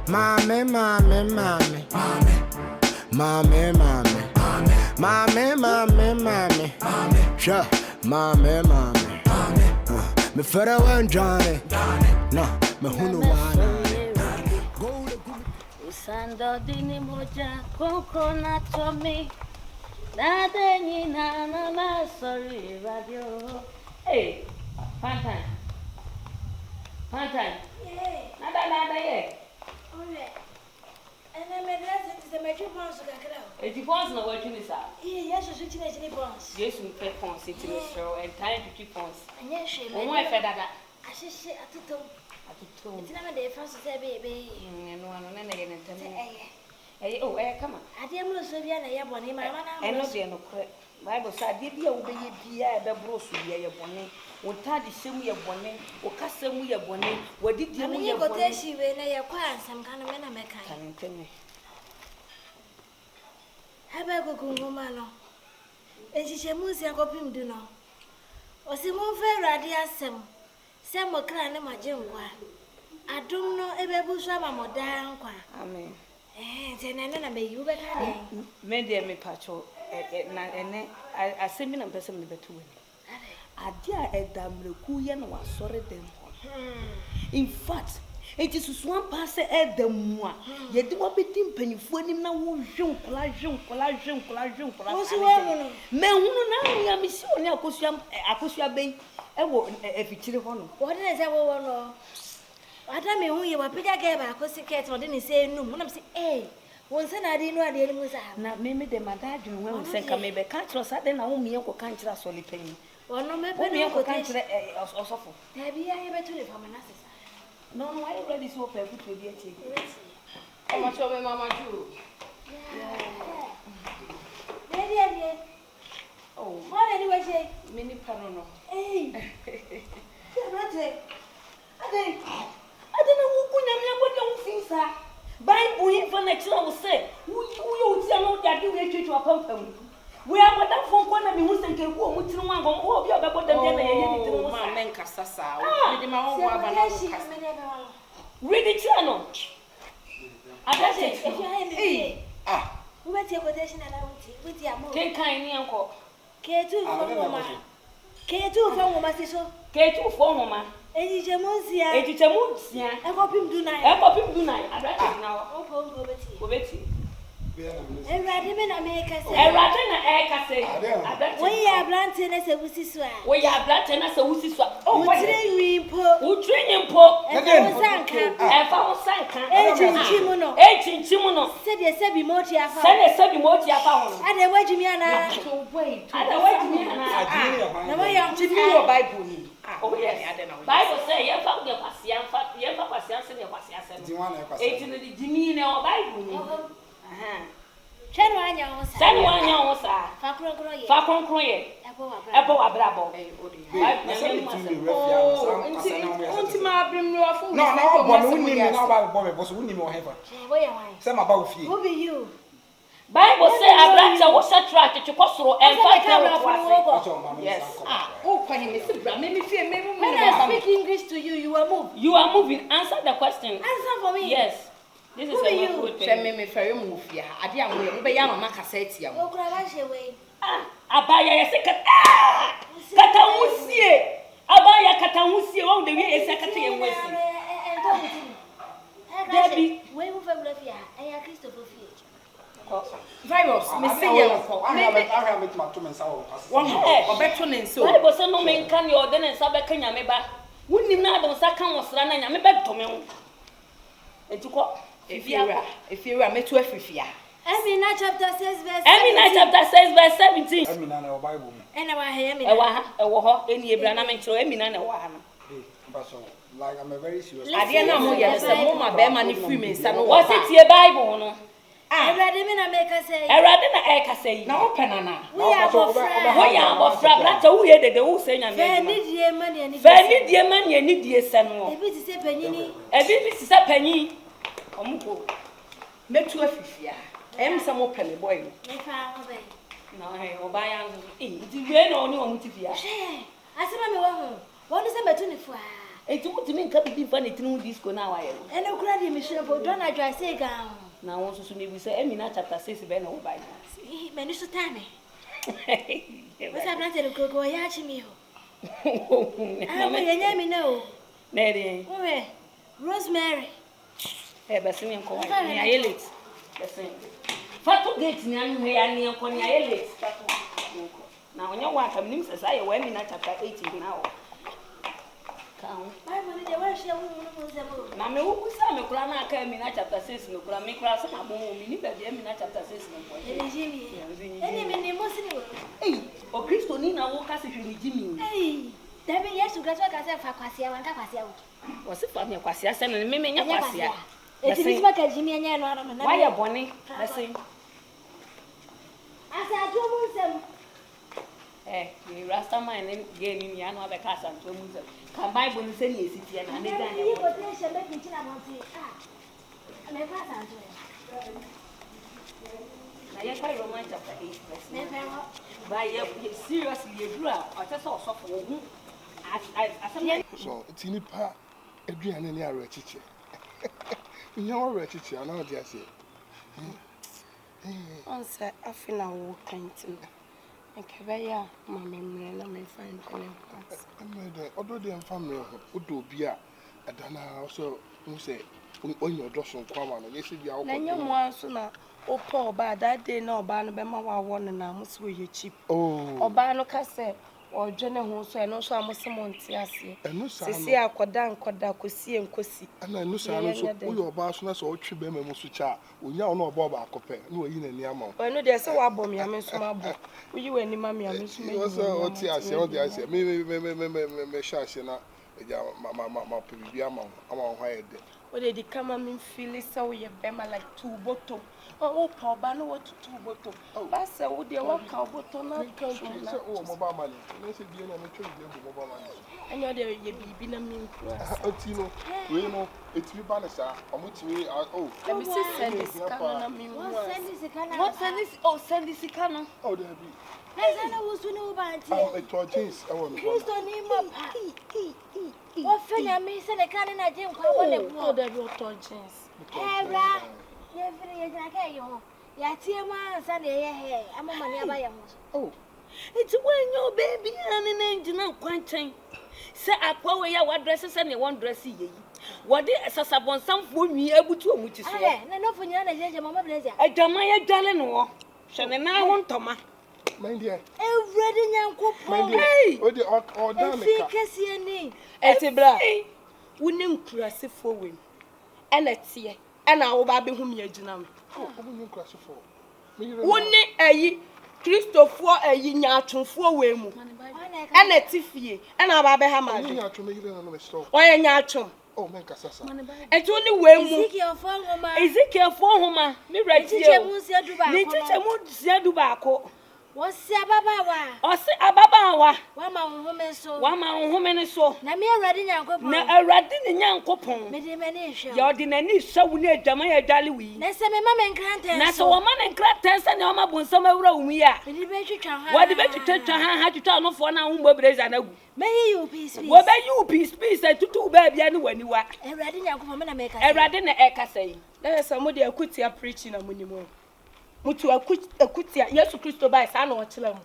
Mommy, mommy, mommy. Mommy, mommy. Mommy, mommy, mommy. Sure. Mommy, mommy. Me further one Johnny. No, me who know why. Sando dini moja kokona tomi. Nada ni na sorry radio. Hey, Pantan. Pantan. Hey. Nada ye. Alright. And I'm a resident to the major bonds of the crowd. If you want to know what you say. Yes, you're switching any bonds. Yes, we pay phones into the show and time to keep phones. And yes, she won't fed that. I should say at the top. It's never the first baby. And one and again and tell me. Oh, come on. I didn't know Sylvia, I have one in my man. And not there no credit. Bible said, did you obey Pierre the Bros with your bonnet? What time did she be a bonnet? Or custom we a bonnet? What did you mean? You got there, she when I acquired some kind of man. Tell me. Have I go woman? And she shall move and go him do now. Or some more fair radias, some more clan in my gym. I don't know if I push up my down. Amen. And I may you better. Made them a patcho. And I send me a person with the two. I dear a damn Lukuyan was sorry them. In fact, it is one passer at the moi. Yet do not be timping for him now. Collage. What's the one? Men who now, Miss Acusia Bay. If you chill on. What is our one? I don't mean who you were bigger gave a cosset or didn't say no. When I'm saying, eh. Once I didn't know the was not maybe the mother do well say come maybe can't trust that then I won't be uncle can't trust only penny. Or no maybe uncle can't also. Have you ever to live from an assassin? No, I already so perfect to be a chick. How much of a mamma do? Yeah. Oh, what anyway say? Mini parono. Hey, I don't know who things are. Bible for next year will say, who you tell that you will treat your company. We are what that phone corner be who think a woman with one go over your about them and men Cassasa. Read the channel. I that's it. If you have me, who went your quotation with your mother? Can kindly uncle. K2 for woman. K2 for woman, so K2 for woman. It's a mosia. It's a mosia. I hope him do night. I hope him do night. I reckon now. Oh, go Betty. And Radimon America say, and Radina say, we are planting as a wussy. We are planting as a wussy. Oh, what train we put? Who train him put? And found Sanka. Aging Chimono. Said a sebi motia. Send a sebi motia found. And the way Jimiana. Wait. And the way Jimiana. The way I'm to be your Bible. Oh, yes, I don't know. Bible say, you found your patience, you have patience in your patience. 18 of the Jimmy or Bible. Send one young, sir. Facron Croy. Apple Abrabo. Ultima bring you a fool. No, we need about Bobby, was winning more heaven. Some about you. Who be you? Bible say Abraham was attracted to Costro and yes. Oh, can you maybe when I speak English to you, you are moving. You are moving. Answer the question. Answer for me. Yes. This is a good thing. Me for you move here. I didn't be young cassette. Oh, grab away. Abaya Katamusie. Abaya Katamusie. Oh, the way is secretary and West. Debbie, where will I am Christopher virus, Miss I have it my 2 months out. One or better than so. I was no man can you order and Sabakanya meba. Wouldn't you know the second was running? I'm a bed to me. And to call if you are met to every fear. Every night chapter says verse 17. I mean, our Bible. And our hair, any Abraham and so Emina. Like I'm a very serious. I didn't know you my bear money free me. What's it your Bible? No. I read him in America say. I read in America say. No, Penana. We are both friends. Who hear the who say, I need your money and if dear money and need dear son. If it is a penny, if it is a penny. Met to a fifth. I'm some more penny boy. No, I will buy it. It is only on TV. I said, what is a 24? Enti wo timi nka bibi fa ne tinu disco na wa ye. Ene kura di mission for don adwa say ga. Na won so me bi say Emina chapter 6 be na wo bai. Me ni so time. What's up na go ya chi mi ho. Ah, me yenya mi na o. Na dey. Owe. Rosemary. Be se me nko. Ni aye late. Be se. Fatu gate ni anu he ya ni nko ni aye late. Fatu. Na onye wa kam nim se say we Emina chapter 18 na o. Ai mani de wa she wo nzemo. Na me wo kusa me kura na aka Emina chapter 6 no kura me kura se mabo mi ni be de Emina chapter 6 no po. Ele jimi. Eni me ni mo sini wo. O Kristo ni na wo ka se hwe ni jimi. David Yesu Kristo ka se fa kwasia wanka kwasia wo. Wo se fa me kwasia se no me nya kwasia. Eti bi ma ka jimi anya no ara no na. Why you boni? Listen. Asa atu mo nsem. The Rasta man again in Yano have a cast and two months. Can Bible say yes, it's an You go there she make kitchen about it. Ah. Me pass and to. Na ye carry Romans chapter 8 verse 9. Me By ye seriously you do or just so for who so it's in pa aduane ne arechiche. Nya arechiche ana odi ase. On say afina wo kantin. Ekebeya mama mre na me find plans. Amede odo de family ho odo bi a adana so mu say onyo doso kwama no yesi bia wo. Na nyemo aso na opo oba that day na oba no be ma wa wo na muso ye cheap. Oh. Oba no ka say odwene ho so eno so amosemonte ase. Enu sa sisi akoda kosi enkosi. Ana enu sa no so uyo oba so na so otwe be mamusu cha onya ono oba oba akope na oyi na ni ama. Enu de se wa bom ya me so ma bo. Uyi wani ma me so me. Yo so oti ase odi ase me sha ase na eja ma pibi ama ho ayede. O de di kama me feel so ye be ma like two bottom. Oh, Papa, no what to bottom. But so would you walk out bottom? Not go to mobile money. Let's say, you know, mobile money. And you're there, you be in a mean class. Tino, we know it's me, Banessa. I'm with me. Oh, let me see, send this cannon. What send this? Oh, send this cannon. Oh, there be. I was to know about it. It was jeans. I want Kristo ni mama. Wafanya mimi na kana na je kwa wale oh the rotor jeans. Era. Ye vile ye na kai yo. Ya tie ma nsa na ye he. Amama ni aba ye ho. Oh. It's when your baby and an engine and quantain. Say akwa we ya wa dress se ne won dress ye. What the sasabon some for me able to muti so. Na no funya na je mama blaze. Adama ye dale no. Hwe na ho ntoma. My dear. Everyday nyankopon. Hey. O de o dan me ka. Efikasi ni. Etibra. Wonim kurasefo wem. Ena tie. Ena wo ba be hu me agina me. Oh, wonim kurasefo. Woni ayi Kristofo ayi nyaatwofo wemu. Ena tifie. Ena ba be ha ma. Nyaatwo me yire na no me stop. Oye nyaatwo. Oh, men kasasa. Eto ni wemu. Ezekiel fo homa. Me ready. Ni chiche mu sia du ba ko. Wasi ababawa. Osi ababawa. Wa ma nhome so. Wa ma nhome ne so. Na me awrade nyankopon. Na awrade ne nyankopon. Me de me ne hwe. Ya odi na ni hwe ne adama ya dale wi. Na se me ma me nkranten. Na so wo ma ne nkranten se ne o ma bonsam awura wu ya. Me de be twitwa ha. Wo de be twitwa ha twitwa no fo na hu bobreza na gu. Me you peace. Wo be you peace tutu ba bia ne waniwa. Awrade nyankopon me na me ka. Awrade na e ka sei. Na se mo de akutia preaching na munimo. Mutu akutia Yesu Kristo ba sa na o kire mu.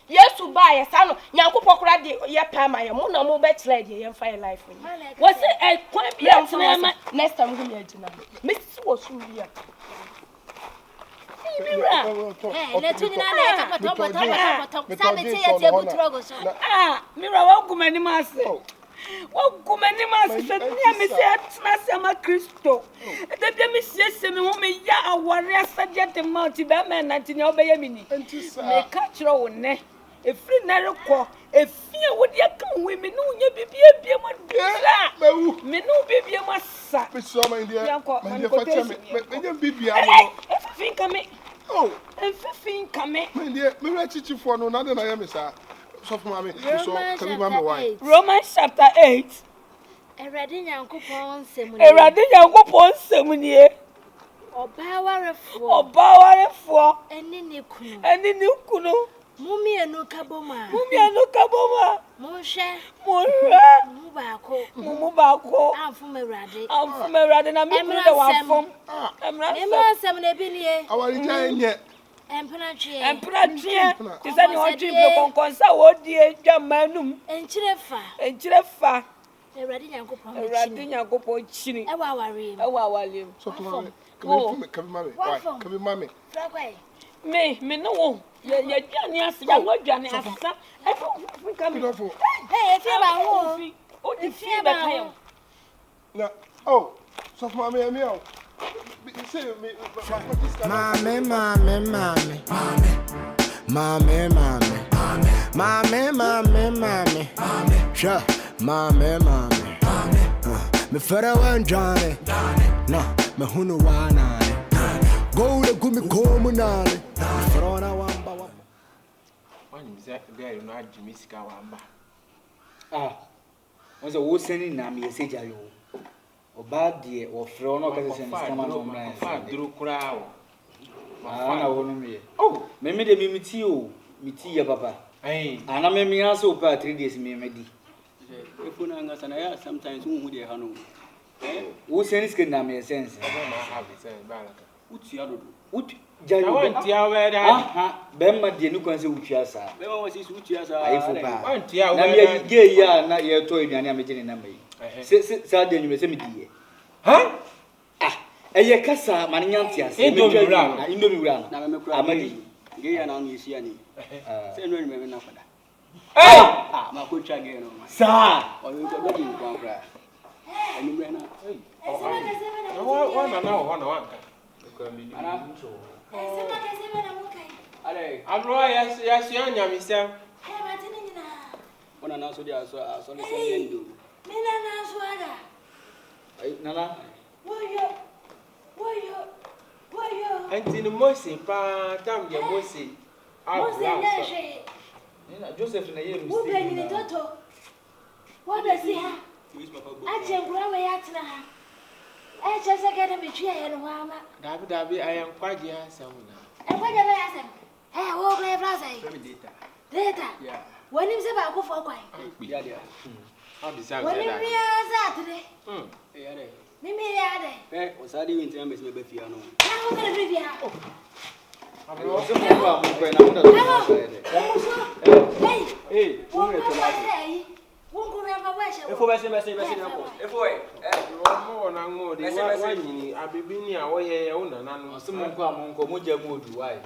Yesu ba ya sa no nyankopon kura de ye pa ma ye mo na mo be kire de ye mfa life ni. Wo se e kwan bia tena ma next time go me agina. Me si wo su bia. Mira. Na tuni na na ka pato. Sabe te ye te butrogo so. Mira wa gumani mase. Wa gumani mase se tia me se atna se ma Kristo. De bia me se me ho me ya aware asade de mount be me na ntinya obeye mini. Me ka kiro wo ne. Efri na rekọ efie wo de aka we me no nya bibia bia mo dira. Me no bibia mo sa. Me so my dear. My dear facha me nya bibia mo. Efin kame. Oh, efin kame. My dear, me ra chichifo no na de na ya me sa. So for me so can you remember why? Romans chapter 8. Awrade nyankopon semu ni. Awrade nyankopon semu ni. Oba warefo. Oba warefo. Eni ni kunu. Eni ni kunu. Mummy and no caboma. Moshe. Mubako. I'm from a raddy. I'm some nebini. Our return yet. Emperor. Is anyone to consult what dear Jamanum And Chilefa. and Chilefa? A raddy and go A radding and go for chinny. So come, mammy. Me no. Yeah, Johnny, I see what Johnny has. I don't come off. Hey, if you're about No, oh, so mammy, and meow. Mommy. Sure, mommy. Me fera wan Johnny. No, me hunu wana. Go to gumi komunale. Frona wamba. One is that guy no Jimmy Skawamba. Was a wosen na me say jayo. Oba de o fro no ka se skama no mra. Fa duru kura o. Na wonu me. Oh, me de me miti o. Miti ya papa. Ana me mi aso pa 3 days me di. If na ngasa na ya sometimes who dey ha no. Wosen skin na me sense. I have it balaka. Uti adodo. Uti jayo. I want ya we da. Bemma de nu kwan se utua sa. Bema wasi uti asa. Aifo pa. Want ya we. Na me ge ya na ye to aduane amegye ne na mai. Se de nyume se me di ye. Ha? Eye kasa mane nyanti ase. Indomie wura. Indomie wura. Na me kura. Amadi. Ge ya na no esi ani. Se no me na kwada. Ma ko twa ge no. Sa. O yo ko do ni kwa kura. Ani me na. One. Ana. Ale. Abro yes anya mi se. Ona na so dia so le se ndo. Nana. Woyo. Anti ni Mose pa tam ye Mose. Joseph na ye Wo be ni toto. Wo be si ha. Ache ngura we ya tena ha. Eche se ga na betwi ye no ama. Dabi I am kwaje asam na. Kwaje be asem. Wo go e plaza yi. Data. Yeah. Wani se ba ko fo kwan. Ya dia. How be say Wani that? bia za tede. Ya de. Mimi ya de. O sa de win tem be se be fia no. Na ho kare bia. Abro so mo ba mo ko na mo da so de. Hey. Wo ko ba sei. Wo ko na ba wa she. Efo be se na ko. Efo mo na ngo de wa nyini abibi ni a wo ye wo nana no. So mo ko mo ja mo odu wai.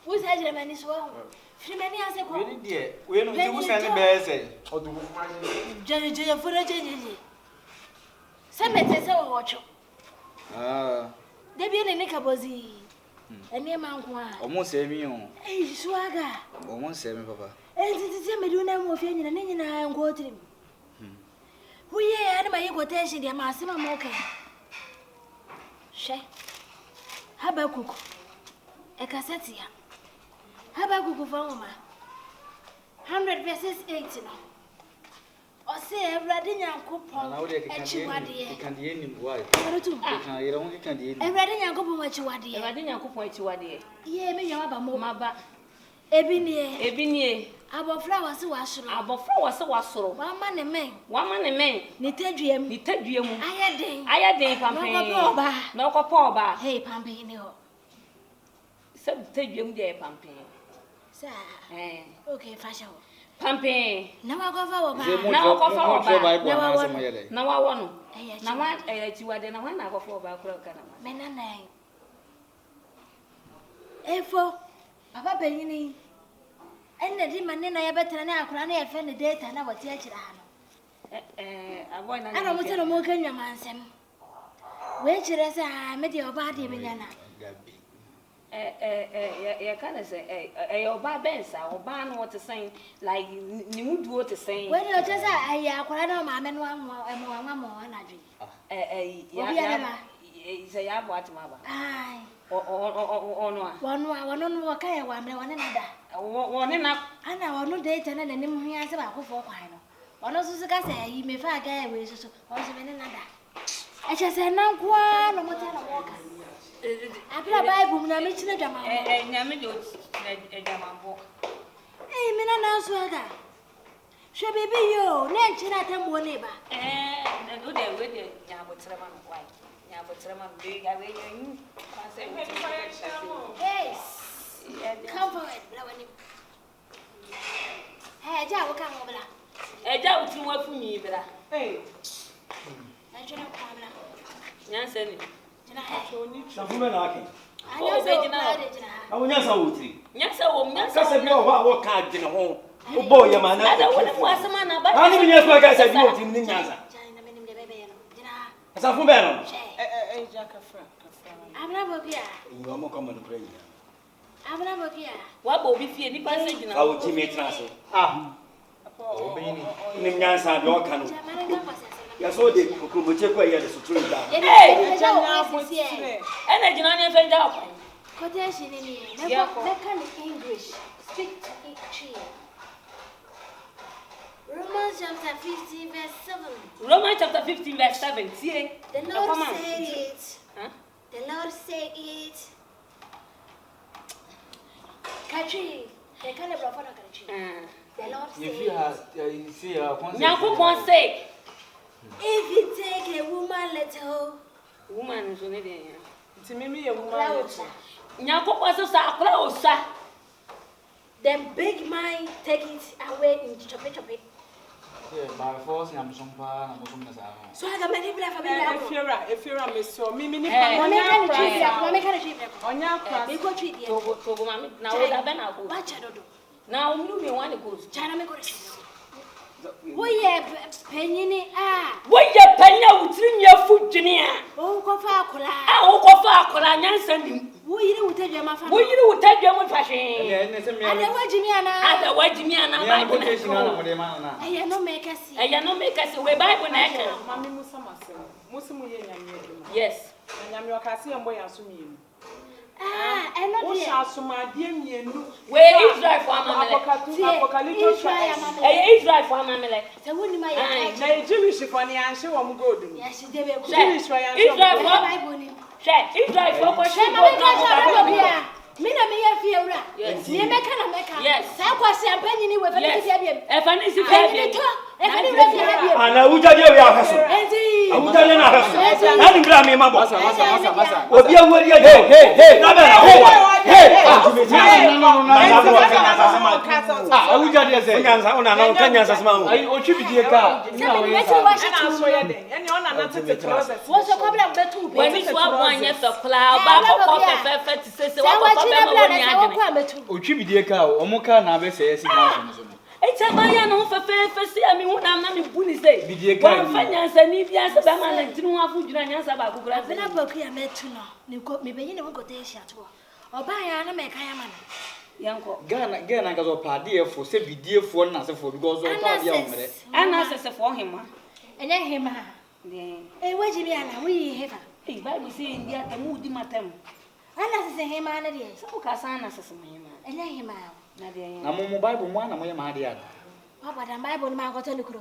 Wo sa jere mani so ho. Frimani ase ko. We ni de. We no ti wo sane be se. Odu mo ma ni. Jere fura jeje. Semete se wo cho. Debi ne kabozi. Eni manko a. Omo se mi o. Swaga. Omo se mi papa. Titi me do na mo fie nyina ne nyina ngo tirim. Huye ani ma yego tension dia ma asema mo kai. She. Habakuku. Ekaseti ya. Habakuku fa ngoma. 100 verses 8 no. Ose Ewrade Nyankopon achiwade. Kandie ni wai. Arutu. Kan yere won kandie ni. Ewrade Nyankopon achiwade. Ewrade Nyankopon achiwade. Ye me nyawa ba mo. Maba. Ebinie. Abofra wase wasoro. Wama ne men. Ne taduam. Ayeden pampen. Na okopo oba. Hey pampen ni ho. Se taduam de pampen. Sa. Okay, fashion. Pampen. Na wakofa oba. Na wa wono. Na wa achiwade na wa na akofa oba kura kana. Menana. Efo. Papa Benini. Enne di manne na yebetena na akura na yefe ne data na wati akira ha no. Aboy na. Ana mo tero mo kanya mansem. We kire se ha me de oba de menya na. Ya kana se oba bensa oba no what saying like ni mudu what saying. We de o chesa aya akura na ma me no anwa na dwi. Ya se ya bo atima ba. Ai. Ono no wakaya wa me wane nada. Wone na ana wono data na nanim hu ase ba akofo kwan no. Ono so ka se yi me fa ga we so. Ono se me nada. E che se na kwa no mo te na woka. Abra Bible na me chine dwama. Nyame do Hey, me na swaga. She baby yo, na nchira tambo neba. Na do dey we dey nyabotre man why. Nyabotre man big I we you. Yes. Come forward, blawani. Hey, ja wo kan obla. Eja uti wa funyi bra. Hey. Nchira kwamla. Nyansa ni. Jina ha. Safume na ake. Anya so jina ha. Awo nyansa wo tiri. Nyansa wo nyansa. Kasa bi o wa ka gine ho. O bo ye ma na. Ada wona mo asema na ba. Ani bi nyansa ka sa bi o tiri ni nyansa. China me nimde bebe no. Jina ha. Safume no. Jaka fra. Abra bokia. Ngo mo ko mo no pray. Abra bokia. Wa ba obi fie ni pa se gina. Awo ti me trase. Obeyini. Ni nyansa bi o ka no. Ya so de ko mo che ko ya de suturu da. Hey, jana botie. Ena gina ni fe nda kwa. Quotation in here. Never can English. Speak to each other. Romans chapter 15 verse 7. Romans chapter 15 verse 7. See. The Lord said it. Huh? The Lord said it. Kachi. They can't have brought Kachi. The Lord said If you have, you see, Nyankopon say, if you take a woman little, woman so ne dey. Nti mimi ye woman. Nyankopon so sa akra osa. then big man take it away in chop it. yeah, by force, I'm some pa, I'm some nasa. So I got many people for me. If you're a miss, mimi ni Mama can achieve. Onya cross. We go treat you. To mama na wo da be na go. Watch out, do. Na onu me wan go. China me go to. We ye penny ah. Wo ye panya wutiri nya fudwini a. Oh, go for akola. Ah, wo ko fa akola nyansa nim. Wo yire wutadwa ma fa. Wo yiri wutadwa mo fa hwe. Yeah, ne se me. Ada wajimi ana. Ada wajimi ana Bible na na. mo de ma na. Aya no make us. Eya no make us we Bible na eka. Mami musa masem. Musimu ye nyame eduma. Yes. Nyame okase yembo yaso mienu. Ah, eno Wo de. sha asomade mienu. We Israel for amamele. Apocalypse. Israel for amamele. Se woni ma ya. Na Jewish for ni anhye wo mgodo mu. Ya shide be ku. Israel for Bible ni. Israel for ko She ma me ka sha be bia. Me na me ye fie wura. Yes. Me meka na meka. Yes. Sa kwase ampanyi ni we fa ni fie bia. E fa ni si fie Penny bia. to. E fa ni we fie bia. Ana uja je we ahaso. Enti. Uja je na ahaso. Na ni bra me ma bo. Masa. Obi awori e hey. Na be na hey. Ah, uja de say. Nyansa una na nyansa sema ho. Ai, o twi bidie ka. Se me wetin wa shi Na so tu. ye den. Ene ona na tete trousers. Wo so problem betu be. When this one boy nye fe kla ba ko fe ti se wa ko be ma woni adene. O twi bidie ka o mo ka na be say esi na so no. Echa ba ya no fe si ami hu na mi bu ni say. Bidie ka Wa fa nyansa ni bia se ba ma na ntinu wa fu jura nyansa ba ku bra. Bena boku ya metu no. Ni ko me benyi ne mo kote hia to. Oba ya na me kan ya mana. Yanko. Gana ka zo pa de fo se bidie fo na se fo because o pa dia o mere. Ana se fo hima. Enye hima. De. Waji bi ana wi hefa. Bible say ndia tamu di matam. Ana se hima na de. Sabu ka sana se hima. Enye hima. Na de. Na mo Bible mo na mo ye ma de ada. Papa dan Bible ma ko to ni kuro.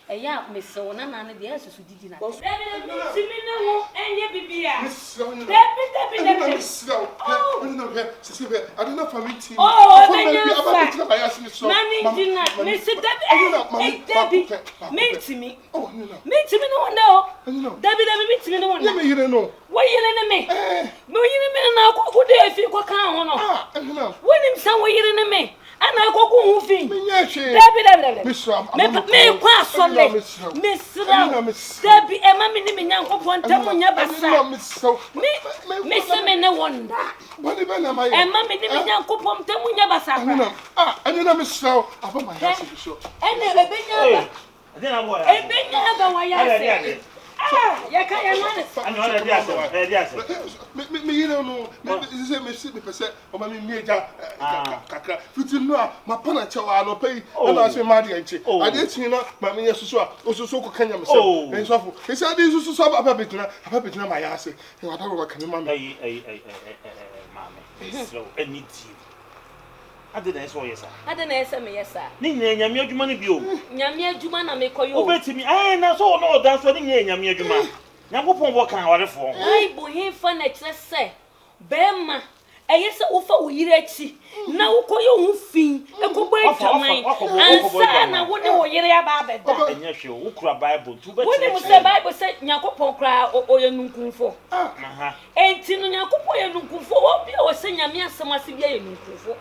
Eya me se wona na ne de asusu didi na. Simi ne ho enye bibia. Debi. I don't know for me. Oh, Nani Gina, Mr. Debbie, meet me. Oh, meet me no. Debbie, meet me no one. Let me hear no. What you in me? No, you in now. What do you feel? What can on? When him somewhere in me. And I go moving. Debbie, me pass on Miss Debbie, and Mammy Niminyanko Pontamunya Bassa. Miss me no wonder. And Mammy Niminyanko Pontamunya Bassa. Ah, and then I'm so about my house to show. And never been a Ah, ya can't me no say me sit me person o ma me meja kakra fitin no a ma pana chewa no pay na I say ma de enche ade tin no ma me yesusu a osusu ko kanya me se en sofo e say ade susu aba betina ma ya ase e wa da ro ka me ma me mama slow anything ade na eso yesa ade na ese me yesa ni nyame adwuma ne bio nyame adwuma na me koyo obetimi na so no odan so ni nyame adwuma nyakopon bo kan warefo Bible hin fa na kire se bema Eyese ufa wo yire echi na ukoye wo fin ekobo etwaman ansa na wo ne wo yire aba abeda enye hwe wo kura bible tu be wo ne mo se bible se nyakopon kra oye nunkunfo enti no nyakopon ye nunkunfo wo bia wo se nyame asem ase bia ye nunkunfo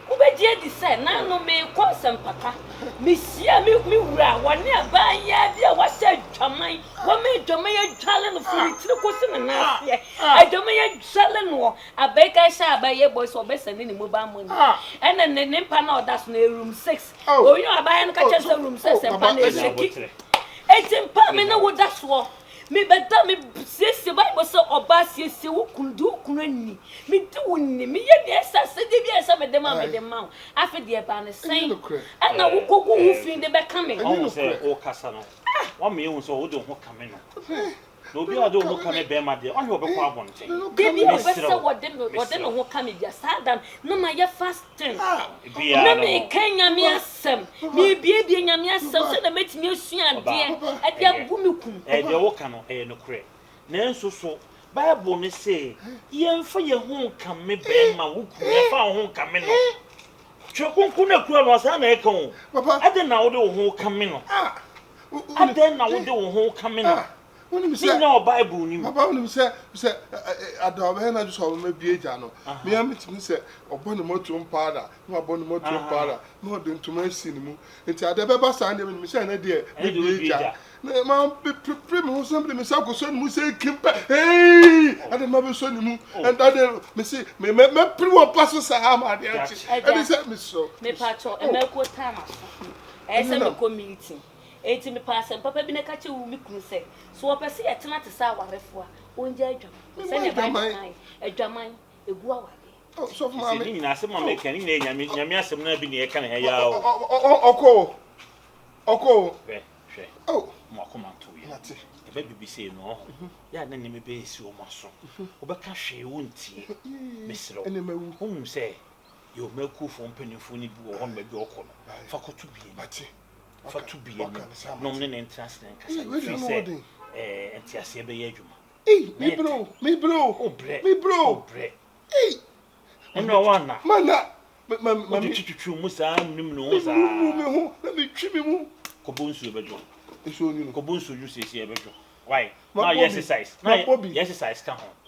wo be die di se na no me konsem papa me sia me wura wone aba ya bia wo se twaman wo me dwama ye dwale no furi tire ko se na asie adwama ye dwale no abeka sha aba ye boys obesane ni mobile money ene ne mpa na odas na room 6 oyin aba ye no ka chese room 6 mpa na esheki etimpa me na wo daso me beta me sese bible so oba sese wo kundu kunani me di wonni me ye de esa se de bi esa me de ma afi de ba ne sen ana wo kogu wo fin de be kame o se o kasa no wa me hu so wo de ho kame no no bi ado ho kame be ma de o he obekọ abonte de bi o be se wo de no ho kame bia sadan no ma ye fasting na me kanya me asem me bie nyame asem se na metimi asua de e de abu me kum de wo ka no no kre na enso so bible ne say ye mfa ye ho kame be ma wo kum ye fa ho kame no chokunku na kura no sa na e kan papa ade na wo de ho kame no ade na wo de ho kame no When you say Bible, you Papa, when you say, Adabena just saw me be jano. Me, I'm to say, upon the motor pada, no upon the motor pada, no than to my cinema. It's a debba sign them in Miss Nadia, and Mom, primo, somebody, Miss Uncle Son, who say, Kimpa, hey, I don't know, son, and I Missy, me, primo passes a hammer, and he said, Miss So, me pacho, and milk with time. As a community. Eti me pass and papa bi na ka che wu mi kunu se so wo pese ye tena te sa awarefo a onje adwam se ne ba adwaman egu awade oh so for mama ni na se mama kan ni nyame asem na bi ne ye kan he ya oko hwe oh mo akoma to ye ate e ba bibi se no ya na ne me be esi o maso wo be ka hwe wo ntie mesro hum se yo meku fo mpanifo ni bi wo ho me bi okọ no fa kotu bi ate for to be no men interest in kasa entiase be ye adwuma me bro no wana mana me twitwu mu sa nim no sa me ho na me twi me mu kobonsu bejo eso ni kobonsu ju sesi e bejo why now exercise now exercise ka ho